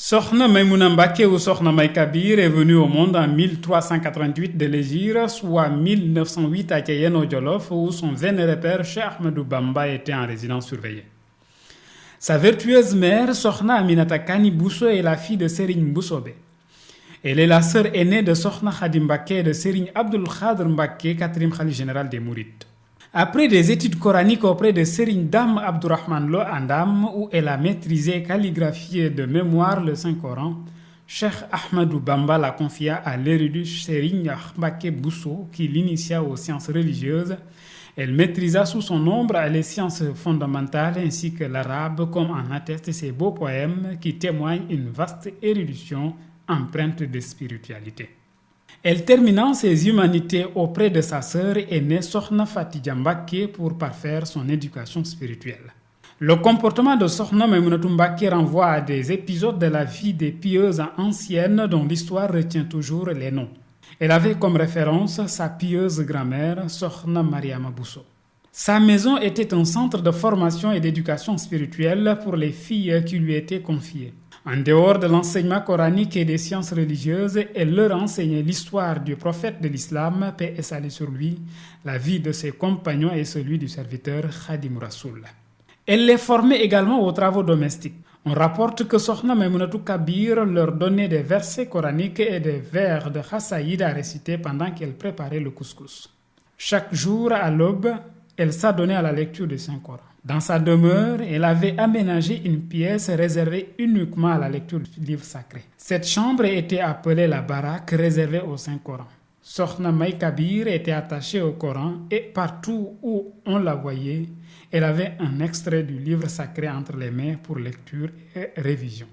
Sokhna Maïmouna Mbacké ou Sokhna May Kabir est venue au monde en 1388 de l'Hégire, soit 1908 à Thiéyène au Jolof, où son vénéré père Cheikh Ahmadou Bamba était en résidence surveillée. Sa vertueuse mère, Sokhna Aminata Kani Bousso, est la fille de Serigne Boussobé. Elle est la sœur aînée de Sokhna Khadim Mbacké et de Serigne Abdoul Khadr Mbacké, quatrième khalife général des Mourides. Après des études coraniques auprès de Serigne Dame Abdourahmane Lo Andam, où elle a maîtrisé et calligraphié de mémoire le Saint-Coran, Cheikh Ahmadou Bamba la confia à l'érudit Serigne Mbacké Bousso, qui l'initia aux sciences religieuses. Elle maîtrisa sous son ombre les sciences fondamentales ainsi que l'arabe, comme en attestent ses beaux poèmes qui témoignent une vaste érudition empreinte de spiritualité. Elle terminant ses humanités auprès de sa sœur aînée Sokhna Fatidja Mbacké pour parfaire son éducation spirituelle. Le comportement de Sokhna Maïmounatou Mbacké renvoie à des épisodes de la vie des pieuses anciennes dont l'histoire retient toujours les noms. Elle avait comme référence sa pieuse grand-mère, Sokhna Mariama Bousso. Sa maison était un centre de formation et d'éducation spirituelle pour les filles qui lui étaient confiées. En dehors de l'enseignement coranique et des sciences religieuses, elle leur enseignait l'histoire du prophète de l'islam, paix et salut sur lui, la vie de ses compagnons et celui du serviteur Khadim Rasoul. Elle les formait également aux travaux domestiques. On rapporte que Sokhna Maïmounatou Kabir leur donnait des versets coraniques et des vers de Khassaïd à réciter pendant qu'elle préparait le couscous. Chaque jour à l'aube, elle s'adonnait à la lecture du Saint-Coran. Dans sa demeure, elle avait aménagé une pièce réservée uniquement à la lecture du livre sacré. Cette chambre était appelée la baraque réservée au Saint-Coran. Sokhna May Kabir était attachée au Coran et partout où on la voyait, elle avait un extrait du livre sacré entre les mains pour lecture et révision.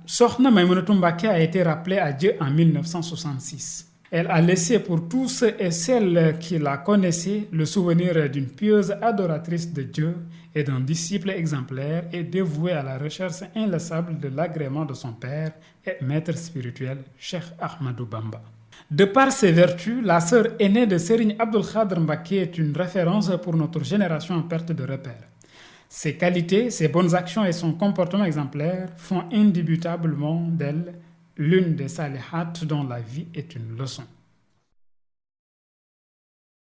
Sokhna Maïmounatou Mbacké a été rappelée à Dieu en 1966. Elle a laissé pour tous ceux et celles qui la connaissaient le souvenir d'une pieuse adoratrice de Dieu et d'un disciple exemplaire et dévoué à la recherche inlassable de l'agrément de son père et maître spirituel, Cheikh Ahmadou Bamba. De par ses vertus, la sœur aînée de Serigne Abdoul Khadr Mbacké est une référence pour notre génération en perte de repère. Ses qualités, ses bonnes actions et son comportement exemplaire font indubitablement d'elle l'une des salihates dont la vie est une leçon.